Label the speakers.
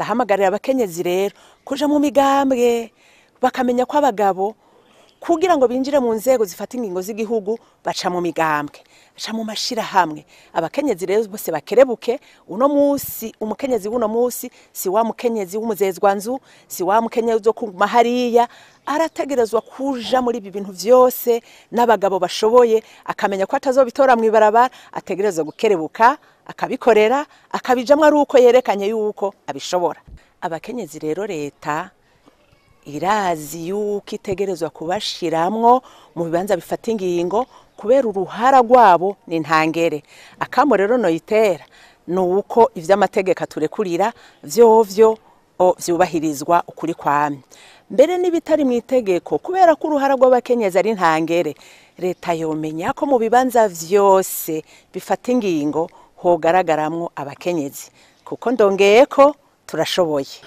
Speaker 1: ndahamagarira abakenyezi rero kuja mu migambwe bakamenya ko abagabo kugira ngo binjire mu nzego zifata ingingo z'igihugu baca mu migambwe, baca mu mashirahamwe. Abakenyezi rero bose bakerebuke, uno musi umukenyezi w'uno musi si wa mukenyezi w'umuzezwanzu, si wa mukenyezi zo ku mahariya, arategerezwa kuja muri ibi bintu vyose n'abagabo bashoboye, akamenya ko atazobitora mw'ibarabara, ategerezwa gukerebuka akabikorera, akabijamwe ari uko yerekanye yuko abishobora. Abakenyezi rero leta irazi yuko itegerezwa kubashiramwo mu bibanza bifata ingingo kubera uruhara rwabo ni ntangere. Akamo rero noyitera nuko ivy'amategeko aturekurira vyovyo vyubahirizwa ukuri kwamye. Mbere n'ibitari mu itegeko kubera ko uruhara rw'abakenyezi ari ntangere, leta yomenya ko mu bibanza vyose bifata ingingo hogaragaramwo abakenyezi, kuko ndongeyeko turashoboye.